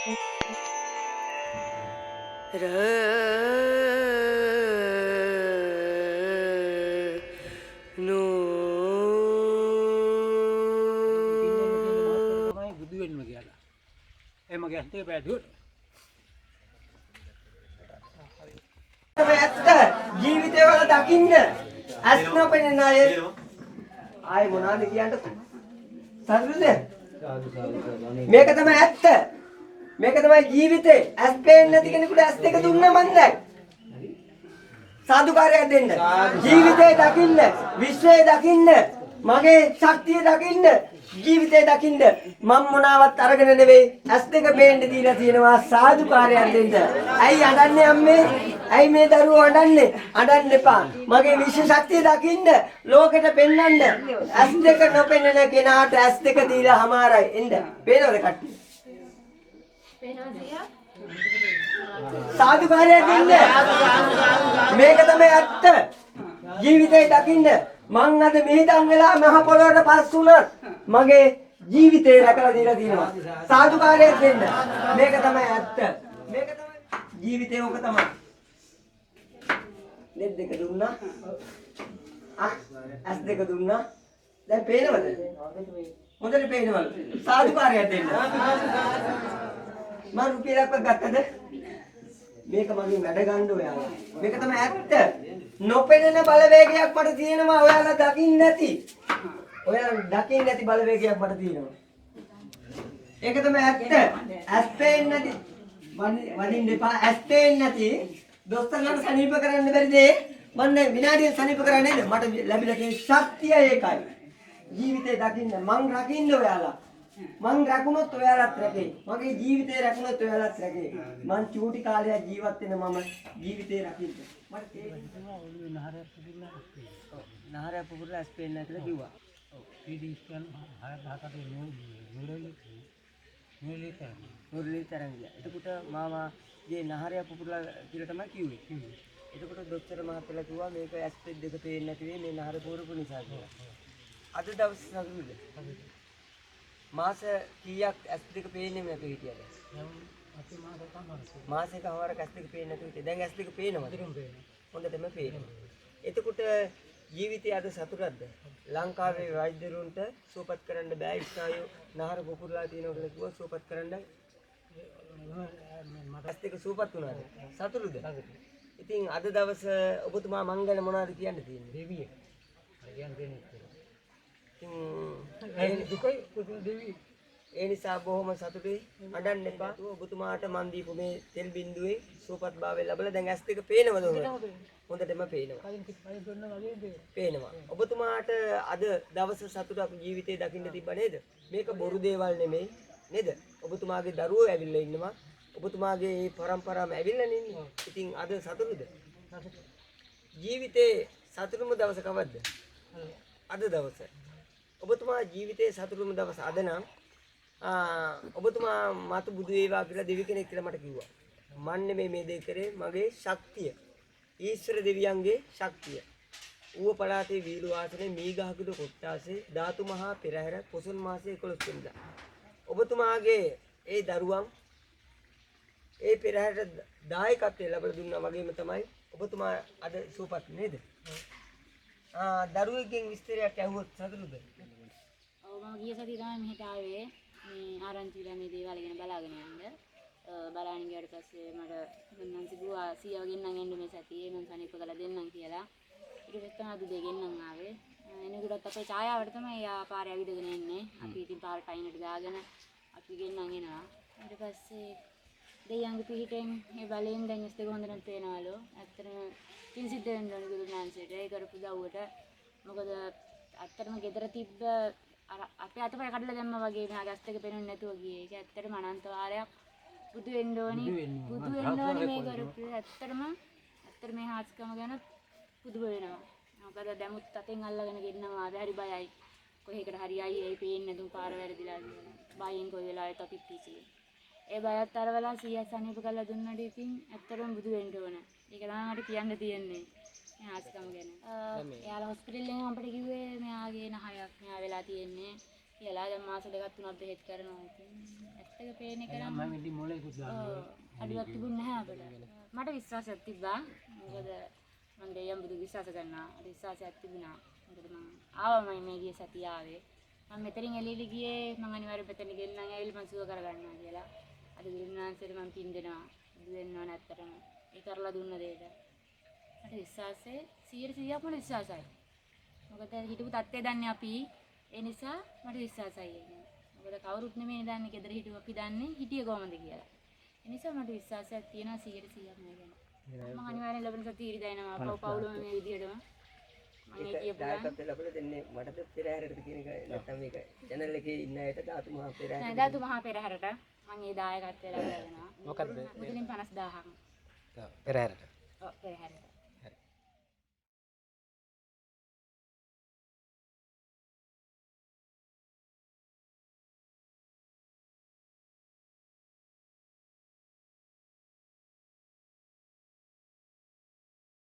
र no බුදු වෙන්න කියලා. එහෙම ගැස්තේ බෑදුවොත් ඇත්ත ජීවිතේ වල දකින්න ඇස් නොපෙනෙන අය ආයි මොනවද කියන්නද සතුටුද මේක තමයි ඇත්ත මේක තමයි ජීවිතේ ඇස් පේන්නේ නැති කෙනෙකුට ඇස් දෙක දුන්නා මන් දැන් සාදුකාරයක් දෙන්න ජීවිතේ දකින්න විශ්වය දකින්න මගේ ශක්තිය දකින්න ජීවිතේ දකින්න මම මොනවත් අරගෙන නෙවෙයි ඇස් දෙක පේන්න දීලා තියෙනවා සාදුකාරයක් දෙන්න ඇයි අඬන්නේ අම්මේ ඇයි මේ දරුවෝ අඬන්නේ අඬන්න එපා මගේ විශ්ව ශක්තිය දකින්න ලෝකෙට පෙන්වන්න ඇස් දෙක නොපෙනෙන කෙනාට ඇස් දෙක දීලා හමාරයි එන්න පේනවද කට්ටිය සාදුකාරයක් දෙන්න මේක තමයි ඇත්ත ජීවිතේ දකින්න මං අද මිහිදන් වෙලා මහ පොළොවට පස් වුණත් මගේ ජීවිතේ රැකලා දීලා තියෙනවා සාදුකාරයක් දෙන්න මේක තමයි ඇත්ත මේක තමයි ජීවිතේ ඕක තමයි දෙත් දෙක දුන්නා ඇස් දෙක දුන්නා දැන් පේනවද හොඳට පේනවලු සාදුකාරයක් දෙන්න මම රුපියලක් ගත්තද මේක මගෙන් වැඩ ගන්න ඔයාලා මේක තමයි ඇත්ත නොපෙනෙන බලවේගයක් මට තියෙනවා ඔයාලා දකින්න නැති බලවේගයක් මට තියෙනවා ඒක තමයි ඇත්ත ඇස් පේන්නේ නැති වදින්න එපා ඇස් පේන්නේ නැති දොස්තරලට සනීප කරන්න බැරි දේ මම විනාඩියෙන් සනීප කරන්නේ නේද මට ලැබිලා තියෙන ශක්තිය ඒකයි ජීවිතේ දකින්න මං රකින්න ඔයාලා මං රැකුණොත් ඔයාලත් රැකේ මගේ ජීවිතේ රැකුණොත් ඔයාලත් රැකේ මං චූටි කාලයක් ජීවත් වෙන මම ජීවිතේ රකින්න මට නහරය පුපුරලා ඇස් පේන්නේ නැහැ කියලා කිව්වා ඔව් ටීඩී ස්කෑන් 6-10කට නුරලි තරංග ගියා එතකොට මාමාගේ නහරය පුපුරලා කියලා තමයි කිව්වේ එතකොට දොස්තර මහත්තයලා කිව්වා මේක ඇස් දෙක පේන්නේ නැති වෙයි මේ නහර පුපුරපු නිසා කියලා අද දවස් සතුටුද මාස කීයක් ඇස් දෙක පේන්නේ නැතුව හිටියද? මාසෙකමාරක් ඇස් දෙක පේන්නේ නැතුව හිටියේ. දැන් ඇස් දෙක පේනවද? හොඳටම පේනවා. එතකොට ජීවිතය අද සතුටක්ද? ලංකාවේ වෛද්‍යරුන්ට සුවපත් කරන්න බෑ ඉස්නායු නහර පුපුරලා තියෙනවා කියලා කිව්වා සුවපත් කරන්න. ඇස් දෙක සුවපත් වුණාද? සතුටුද? ඉතින් අද දවස ඔබතුමා මං ගැන මොනවද කියන්න තියෙන්නේ? දෙවිය. ඒ නිසා බොහොම සතුටුයි අඬන්න එපා ඔබතුමාට මන් දීපු මේ තෙල් බින්දුවේ සුවපත් භාවය ලැබලා දැන් ඇස් දෙක පේනවද හොඳටම පේනවා ඔබතුමාට අද දවස සතුටක් ජීවිතේ දකින්න තිබ්බ නේද මේක බොරු දේවල් නෙමෙයි නේද ඔබතුමාගේ දරුවෝ ඇවිල්ලා ඉන්නවා ඔබතුමාගේ මේ පරම්පරාවම ඇවිල්ලා ඉන්නේ ඉතින් අද සතුටුද ජීවිතේ සතුටුම දවස කවද්ද අද දවස ඔබතුමා ජීවිතයේ සතුටුම දවස අද නම් ඔබතුමා මතු බුදු වේවා කියලා දෙවි කෙනෙක් කියලා මට කිව්වා. මන් නෙමෙයි මේ දේ කරේ මගේ ශක්තිය. ඊශ්වර දෙවියන්ගේ ශක්තිය. ඌව පළාතේ වීරු ආසනේ මීගහකුඩ කොට්ටාසේ ධාතු මහා පෙරහැර පොසොන් මාසයේ 11 වෙනිදා. ඔබතුමාගේ ඒ දරුවන් ඒ පෙරහැරට දායකත්වය ලැබලා දුන්නා වගේම තමයි ඔබතුමා අද සුවපත් නේද? දරුවෙක්ගෙන් විස්තරයක් ඇහුවොත් සතුටුද? ඔව් මම ගිය සතියේ තමයි මෙහෙට ආවේ මේ ආරංචිලා මේ දේවල් ගැන බලාගෙන යන්න. බලාගෙන ගියාට පස්සේ මට මම කිව්වා සීයව ගෙන්නන් එන්න මේ සතියේ මම සනීප කරලා දෙන්නම් කියලා. ඊට පස්සේ තමයි අද දෙ ගෙන්නන් ආවේ. එනකොටත් අපේ ඡායාවට තමයි යා පාරේ ඇවිදගෙන එන්නේ. අපි ඉතින් පාරට අයිනට දාගෙන අපි ගෙන්නන් එනවා. ඊට පස්සේ දෙයියන්ගේ පිටින් මේ බලෙන් දැන් ඉස්තක හොඳට පේනවලු. ඇත්තටම පින් සිද්ධ වෙන්න ඕන ගුරුනාන්සේට ඒ කරපු දවුවට. මොකද ඇත්තටම ගෙදර තිබ්බ අර අපේ අතපය කඩලා දැම්මා වගේ මෙහා ගස් එක පේන්නේ නැතුව ගියේ. ඒක ඇත්තටම අනන්ත වාරයක් බුදු වෙන්න ඕනි. බුදු වෙන්න ඕනි මේ කරපු. ඇත්තටම මේ හාස්කම ගැන පුදු වෙනවා. මොකද දැමුත් අතෙන් අල්ලගෙන ගෙන්නවා බැරි බයයි. කොහේකට හරි අයියේ ඒ පේන්නේ නැතුව පාර වැරදිලා බයෙන් කොයි වෙලාවෙත් අපි පිටියේ. ඒ බයත් අරවලා 100ක් සනීප කරලා දුන්නාට ඉතින් ඇත්තටම බුදු වෙන්න ඕන. ඒක තමයි මට කියන්න තියෙන්නේ. මේ ආස්කම ගැන. එයාලා හොස්පිටල් එකෙන් අපිට කිව්වේ මෙයාගේ නහයක් මෙයා වෙලා තියෙන්නේ. කියලා දැන් මාස දෙකක් තුනක් බෙහෙත් කරනවා ඉතින් ඇත්තක පේන එක නම් මම ඉතින් මොලේකුත් දානවා. අඩුවක් තිබුණ නැහැ අපිට. මට විශ්වාසයක් තිබ්බා. මොකද මම දෙයියන් බුදු විශ්වාස කරනවා. අර විශ්වාසයක් තිබුණා. මොකද මම ආවම මේ ගිය සතිය ආවේ. මම මෙතනින් එළියට ගියේ මම අනිවාර්යයෙන් මෙතන ගෙන්නන් ඇවිල්ලා මම සුව කරගන්නවා කියලා. අද ගුරුනාන්සේට මම පින් දෙනවා. බුදු වෙන්න ඕන ඇත්තටම. ඒ කරලා දුන්න දෙයට. මට විශ්වාසය 100%ක්ම විශ්වාසයි. මොකද හිටපු තත්ත්වය දන්නේ අපි. ඒ නිසා මට විශ්වාසයි ඒක. මොකද කවුරුත් නෙමෙයි දන්නේ ගෙදර හිටු අපි දන්නේ හිටියේ කොහමද කියලා. ඒ නිසා මට විශ්වාසයක් තියෙනවා 100%ක්ම ගැන. මම අනිවාර්යෙන් ලැබෙන සතිය ඉරි දයනවා පවුලම මේ විදිහටම. මම ඒ කියපු දායකත්වය ලැබලා දෙන්නේ මටද පෙරහැරට කියන එක නැත්නම් මේක channel එකේ ඉන්න අයට ධාතු මහා පෙරහැර නෑ ධාතු මහා පෙරහැරට මම ඒ දායකත්වය ලැබලා දෙනවා. මොකද්ද? මුදලින් 50000ක්. පෙරහැරට. ඔව් පෙරහැරට.